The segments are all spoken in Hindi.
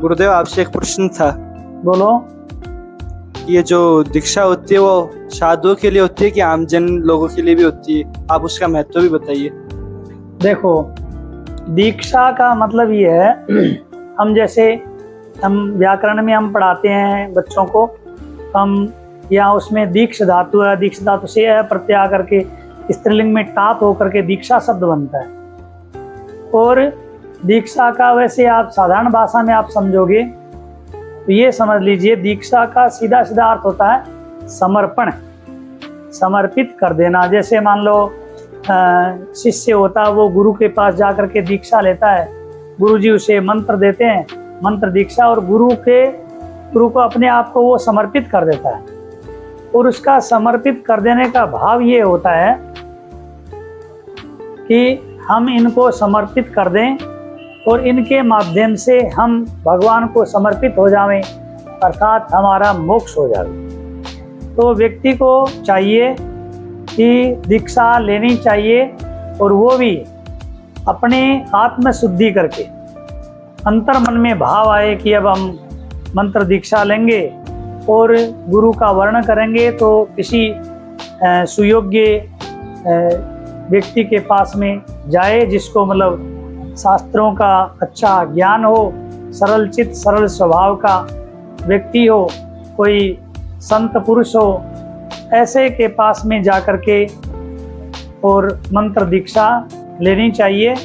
गुरुदेव, आपसे एक प्रश्न था। बोलो। ये जो दीक्षा होती है वो साधुओं के लिए होती है कि आमजन लोगों के लिए भी होती है? आप उसका महत्व भी बताइए। देखो, दीक्षा का मतलब ये है, हम जैसे हम व्याकरण में हम पढ़ाते हैं बच्चों को, हम यहाँ उसमें दीक्ष धातु है, दीक्ष धातु से है प्रत्यय करके स्त्रीलिंग में टाप होकर के दीक्षा शब्द बनता है। और दीक्षा का वैसे आप साधारण भाषा में आप समझोगे तो ये समझ लीजिए, दीक्षा का सीधा सीधा अर्थ होता है समर्पण, समर्पित कर देना। जैसे मान लो शिष्य होता है, वो गुरु के पास जाकर के दीक्षा लेता है, गुरु जी उसे मंत्र देते हैं, मंत्र दीक्षा, और गुरु को अपने आप को वो समर्पित कर देता है। और उसका समर्पित कर देने का भाव ये होता है कि हम इनको समर्पित कर दें और इनके माध्यम से हम भगवान को समर्पित हो जाएं, अर्थात हमारा मोक्ष हो जाए। तो व्यक्ति को चाहिए कि दीक्षा लेनी चाहिए, और वो भी अपने आत्म शुद्धि करके, अंतर मन में भाव आए कि अब हम मंत्र दीक्षा लेंगे और गुरु का वर्ण करेंगे, तो किसी सुयोग्य व्यक्ति के पास में जाए, जिसको मतलब शास्त्रों का अच्छा ज्ञान हो, सरल चित्त सरल स्वभाव का व्यक्ति हो, कोई संत पुरुष हो, ऐसे के पास में जाकर के और मंत्र दीक्षा लेनी चाहिए।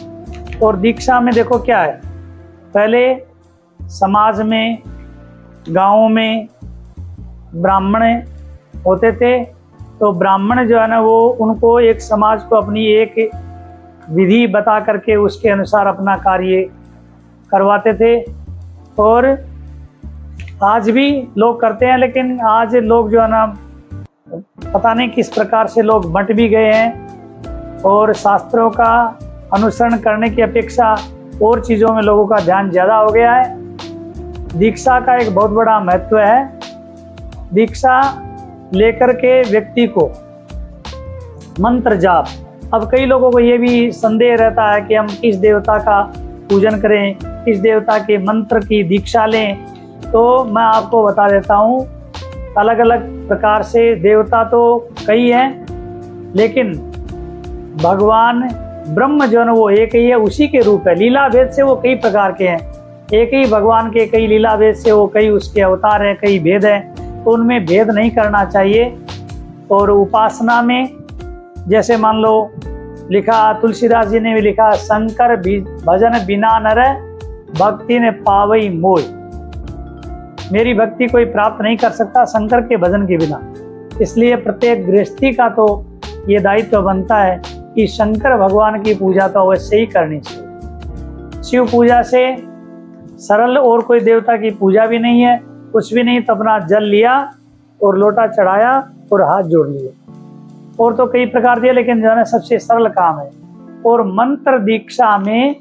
और दीक्षा में देखो क्या है, पहले समाज में, गाँव में ब्राह्मण होते थे, तो ब्राह्मण जो है ना, वो उनको एक समाज को अपनी एक विधि बता करके उसके अनुसार अपना कार्य करवाते थे। और आज भी लोग करते हैं, लेकिन आज लोग जो है ना, पता नहीं किस प्रकार से लोग बंट भी गए हैं, और शास्त्रों का अनुसरण करने की अपेक्षा और चीज़ों में लोगों का ध्यान ज़्यादा हो गया है। दीक्षा का एक बहुत बड़ा महत्व है। दीक्षा लेकर के व्यक्ति को मंत्र जाप, अब कई लोगों को ये भी संदेह रहता है कि हम किस देवता का पूजन करें, किस देवता के मंत्र की दीक्षा लें। तो मैं आपको बता देता हूँ, अलग अलग प्रकार से देवता तो कई हैं, लेकिन भगवान ब्रह्म जो है वो एक ही है, उसी के रूप है। लीला भेद से वो कई प्रकार के हैं, एक ही भगवान के कई लीला भेद से वो कई उसके अवतार हैं, कई भेद हैं, तो उनमें भेद नहीं करना चाहिए। और उपासना में जैसे मान लो लिखा, तुलसीदास जी ने भी लिखा, शंकर भजन बिना नर भक्ति ने पावई मोय। मेरी भक्ति कोई प्राप्त नहीं कर सकता शंकर के भजन के बिना। इसलिए प्रत्येक गृहस्थी का तो ये दायित्व बनता है कि शंकर भगवान की पूजा तो अवश्य ही करनी चाहिए। शिव पूजा से सरल और कोई देवता की पूजा भी नहीं है, कुछ भी नहीं। तो अपना जल लिया और लोटा चढ़ाया और हाथ जोड़ लिए, और तो कई प्रकार दिए, लेकिन जो है सबसे सरल काम है। और मंत्र दीक्षा में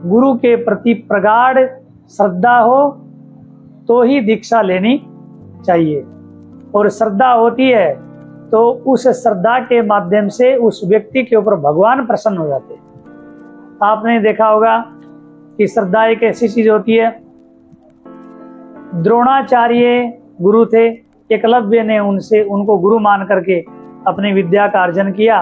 गुरु के प्रति प्रगाढ़ श्रद्धा हो तो ही दीक्षा लेनी चाहिए। और श्रद्धा होती है तो उस श्रद्धा के माध्यम से उस व्यक्ति के ऊपर भगवान प्रसन्न हो जाते हैं। आपने देखा होगा कि श्रद्धा एक ऐसी चीज होती है। द्रोणाचार्य गुरु थे, एकलव्य ने उनको गुरु मान करके अपनी विद्या का अर्जन किया,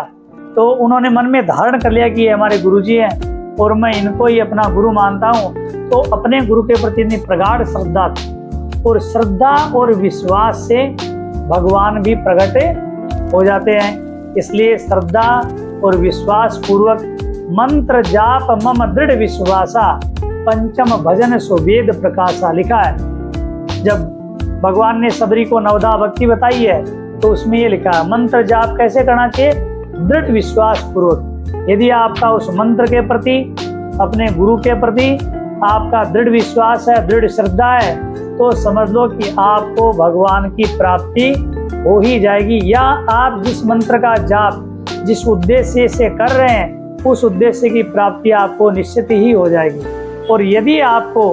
तो उन्होंने मन में धारण कर लिया कि ये हमारे गुरुजी हैं और मैं इनको ही अपना गुरु मानता हूँ। तो अपने गुरु के प्रति इतनी प्रगाढ़ श्रद्धा थी, और श्रद्धा और विश्वास से भगवान भी प्रकट हो जाते हैं। इसलिए श्रद्धा और विश्वास पूर्वक मंत्र जाप मम दृढ़ विश्वासा पंचम भजन सो वेद प्रकाशा लिखा है। जब भगवान ने सबरी को नवधा भक्ति बताई है तो उसमें ये लिखा है, मंत्र जाप कैसे करना चाहिए? दृढ़ विश्वास पूर्वक। यदि आपका उस मंत्र के प्रति, अपने गुरु के प्रति आपका दृढ़ विश्वास है, दृढ़ श्रद्धा है, तो समझ लो कि आपको भगवान की प्राप्ति हो ही जाएगी। या आप जिस मंत्र का जाप जिस उद्देश्य से कर रहे हैं, उस उद्देश्य की प्राप्ति आपको निश्चित ही हो जाएगी। और यदि आपको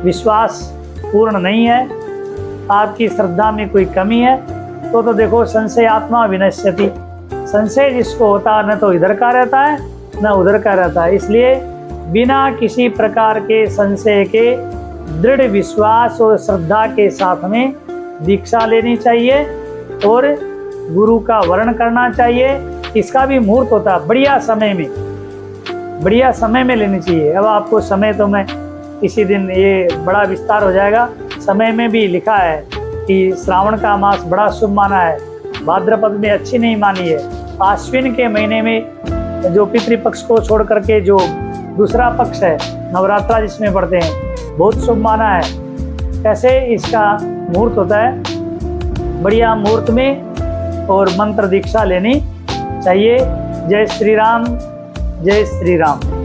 विश्वास पूर्ण नहीं है, आपकी श्रद्धा में कोई कमी है, तो देखो संशय आत्मा विनश्यति। संशय जिसको होता है न तो इधर का रहता है न उधर का रहता है। इसलिए बिना किसी प्रकार के संशय के दृढ़ विश्वास और श्रद्धा के साथ में दीक्षा लेनी चाहिए और गुरु का वर्ण करना चाहिए। इसका भी मुहूर्त होता है बढ़िया समय में लेनी चाहिए। अब आपको समय तो मैं किसी दिन, ये बड़ा विस्तार हो जाएगा। समय में भी लिखा है कि श्रावण का मास बड़ा शुभ माना है, भाद्रपद में अच्छी नहीं मानी है, आश्विन के महीने में जो पितृपक्ष को छोड़ करके जो दूसरा पक्ष है नवरात्रा जिसमें पढ़ते हैं, बहुत शुभ माना है। कैसे इसका मुहूर्त होता है, बढ़िया मुहूर्त में और मंत्र दीक्षा लेनी चाहिए। जय श्री राम, जय श्री राम।